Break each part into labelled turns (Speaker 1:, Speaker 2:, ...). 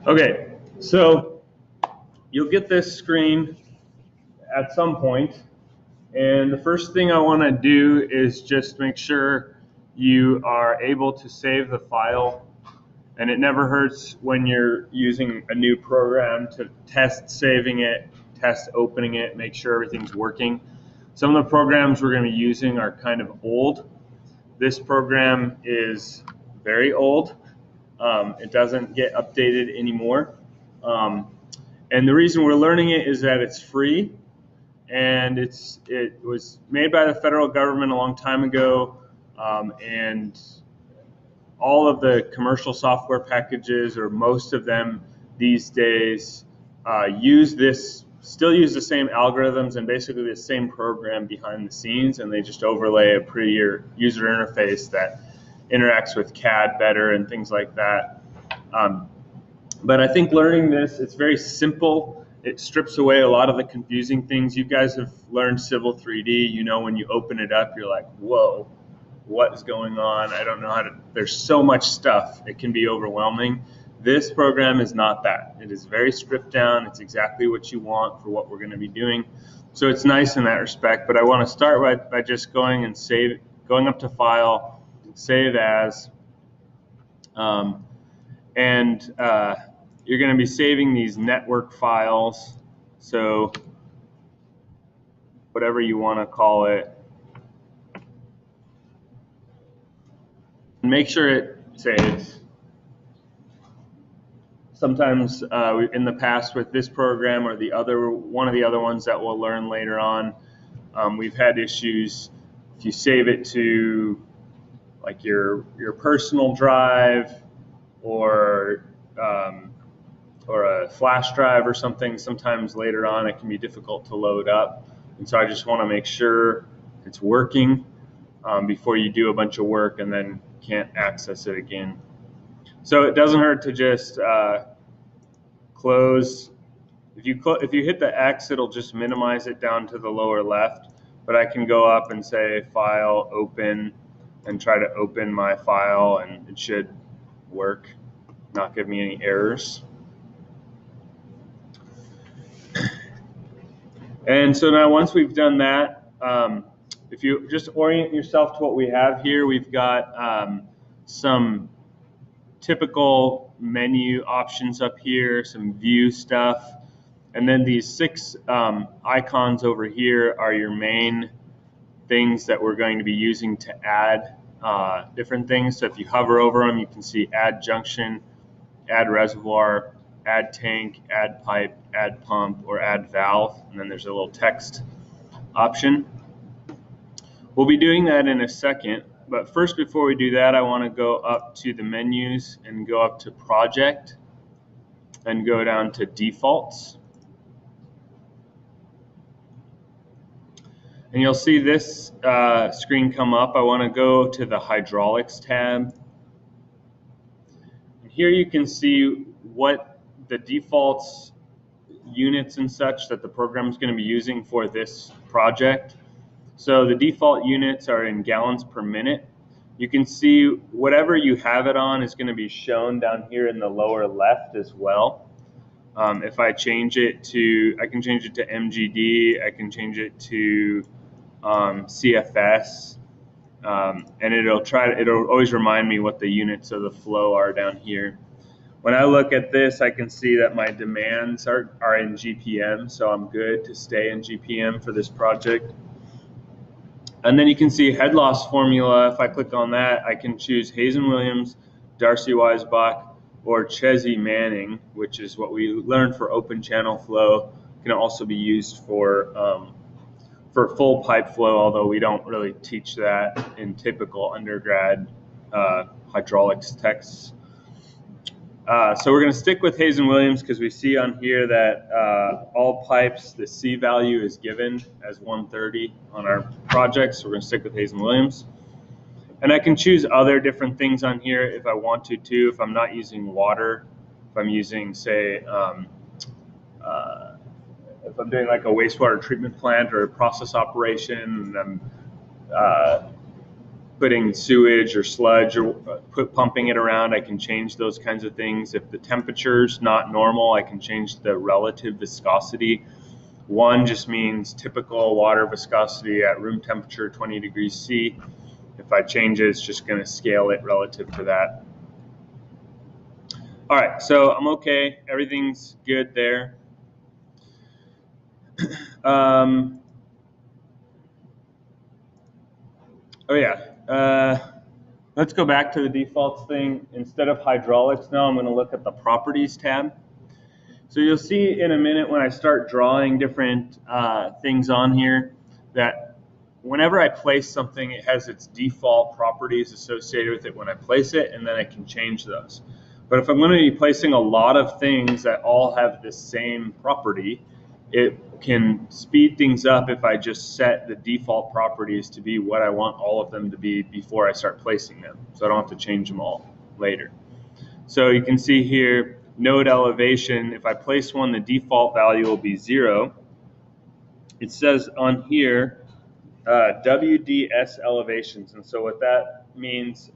Speaker 1: Okay, so you'll get this screen at some point, and the first thing I want to do is just make sure you are able to save the file. And it never hurts when you're using a new program to test saving it, test opening it, make sure everything's working. Some of the programs we're going to be using are kind of old. This program is very old. It doesn't get updated anymore. And the reason we're learning it is that it's free, and it was made by the federal government a long time ago, and all of the commercial software packages, or most of them these days, still use the same algorithms and basically the same program behind the scenes, and they just overlay a prettier user interface that interacts with CAD better and things like that. But I think learning this, it's very simple. It strips away a lot of the confusing things. You guys have learned Civil 3D. You know, when you open it up, you're like, whoa, what is going on? I don't know how to, there's so much stuff. It can be overwhelming. This program is not that. It is very stripped down. It's exactly what you want for what we're going to be doing. So it's nice in that respect, but I want to start by just going up to File, Save As, you're going to be saving these network files, so whatever you want to call it. Make sure it saves. Sometimes in the past with this program or one of the other ones that we'll learn later on, we've had issues. If you save it to like your personal drive or a flash drive or something, sometimes later on it can be difficult to load up. And so I just want to make sure it's working before you do a bunch of work and then can't access it again. So it doesn't hurt to just close. If you hit the X, it'll just minimize it down to the lower left. But I can go up and say File, Open, and try to open my file, and it should work, not give me any errors. And so now once we've done that, if you just orient yourself to what we have here, we've got some typical menu options up here, some view stuff, and then these 6 icons over here are your main things that we're going to be using to add different things. So if you hover over them, you can see add junction, add reservoir, add tank, add pipe, add pump, or add valve, and then there's a little text option. We'll be doing that in a second, but first, before we do that, I want to go up to the menus and go up to Project and go down to Defaults. And you'll see this screen come up. I want to go to the Hydraulics tab. And here you can see what the defaults, units and such that the program is going to be using for this project. So the default units are in gallons per minute. You can see whatever you have it on is going to be shown down here in the lower left as well. If I change it to, I can change it to MGD, I can change it to CFS, and it'll always remind me what the units of the flow are down here. When I look at this, I can see that my demands are in GPM, so I'm good to stay in GPM for this project. And then you can see head loss formula. If I click on that, I can choose Hazen-Williams, Darcy-Weisbach, or Chesney-Manning, which is what we learned for open channel flow. It can also be used for full pipe flow, although we don't really teach that in typical undergrad hydraulics texts. So we're going to stick with Hazen-Williams because we see on here that all pipes, the C value is given as 130 on our project, so we're going to stick with Hazen-Williams. And I can choose other different things on here if I want to too, if I'm not using water, if I'm using, say, if I'm doing like a wastewater treatment plant or a process operation, and I'm putting sewage or sludge or pumping it around, I can change those kinds of things. If the temperature's not normal, I can change the relative viscosity. 1 just means typical water viscosity at room temperature, 20 degrees C. If I change it, it's just going to scale it relative to that. All right, so I'm okay. Everything's good there. Oh yeah, let's go back to the defaults thing. Instead of hydraulics now, I'm going to look at the properties tab. So you'll see in a minute when I start drawing different things on here that whenever I place something, it has its default properties associated with it when I place it, and then I can change those. But if I'm going to be placing a lot of things that all have the same property, it can speed things up if I just set the default properties to be what I want all of them to be before I start placing them, so I don't have to change them all later. So you can see here, node elevation, if I place one, the default value will be 0. It says on here, WDS elevations, and so what that means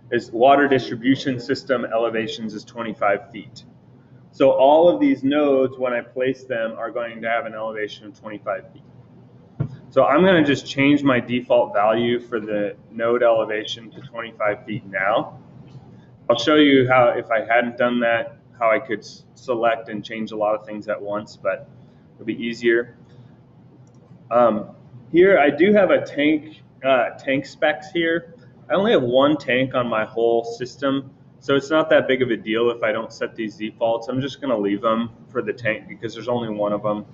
Speaker 1: is water distribution system elevations is 25 feet. So all of these nodes, when I place them, are going to have an elevation of 25 feet. So I'm going to just change my default value for the node elevation to 25 feet now. I'll show you how, if I hadn't done that, how I could select and change a lot of things at once, but it'll be easier. Here I do have a tank specs here. I only have 1 tank on my whole system, so it's not that big of a deal if I don't set these defaults. I'm just going to leave them for the tank because there's only 1 of them.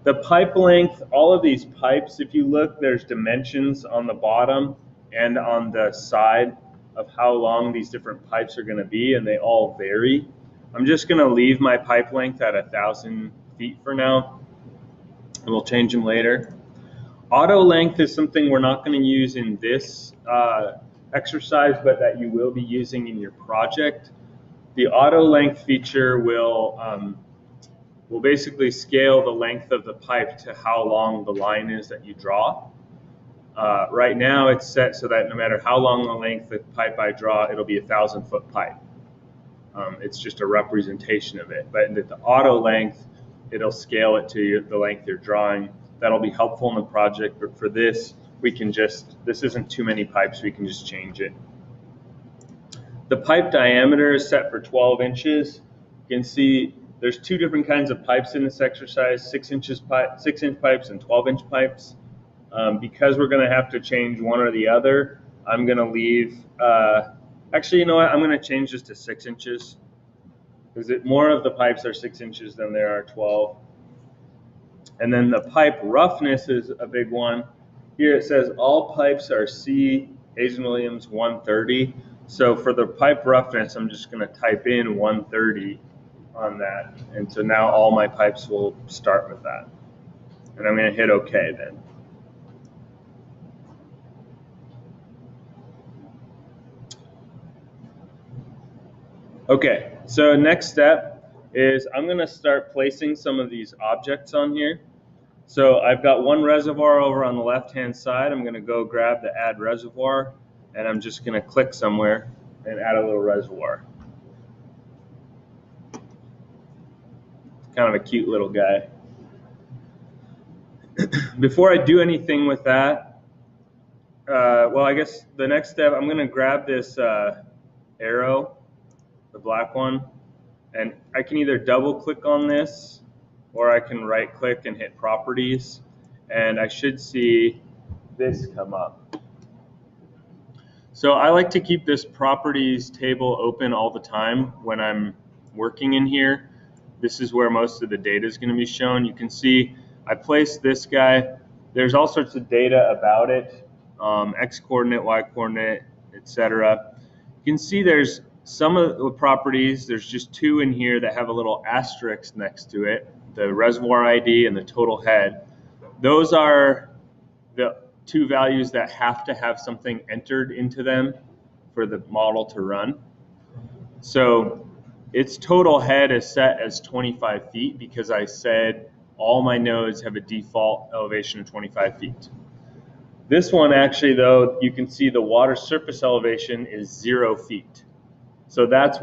Speaker 1: The pipe length, all of these pipes, if you look, there's dimensions on the bottom and on the side of how long these different pipes are going to be, and they all vary. I'm just going to leave my pipe length at 1,000 feet for now, and we'll change them later. Auto length is something we're not going to use in this exercise, but that you will be using in your project. The auto length feature will basically scale the length of the pipe to how long the line is that you draw. Right now it's set so that no matter how long the length of the pipe I draw, it'll be a 1,000-foot pipe. It's just a representation of it. But at the auto length, it'll scale it to the length you're drawing. That'll be helpful in the project, but for this, we can just, this isn't too many pipes, we can just change it. The pipe diameter is set for 12 inches. You can see there's 2 different kinds of pipes in this exercise, 6-inch pipes and 12-inch pipes. Because we're going to have to change one or the other, I'm going to leave, actually, you know what, I'm going to change this to 6 inches because more of the pipes are 6 inches than there are 12. And then the pipe roughness is a big one. Here it says all pipes are C. Hazen-Williams 130. So for the pipe roughness, I'm just going to type in 130 on that. And so now all my pipes will start with that. And I'm going to hit OK then. Okay, so next step is I'm going to start placing some of these objects on here. So I've got 1 reservoir over on the left-hand side. I'm going to go grab the add reservoir, and I'm just going to click somewhere and add a little reservoir. Kind of a cute little guy. Before I do anything with that, well, I guess the next step, I'm going to grab this arrow, the black one, and I can either double click on this or I can right click and hit properties, and I should see this come up. So I like to keep this properties table open all the time when I'm working in here. This is where most of the data is going to be shown. You can see I placed this guy. There's all sorts of data about it, X coordinate, Y coordinate, etc. You can see there's some of the properties, there's just 2 in here that have a little asterisk next to it, the reservoir ID and the total head. Those are the 2 values that have to have something entered into them for the model to run. So its total head is set as 25 feet because I said all my nodes have a default elevation of 25 feet. This one actually, though, you can see the water surface elevation is 0 feet. So that's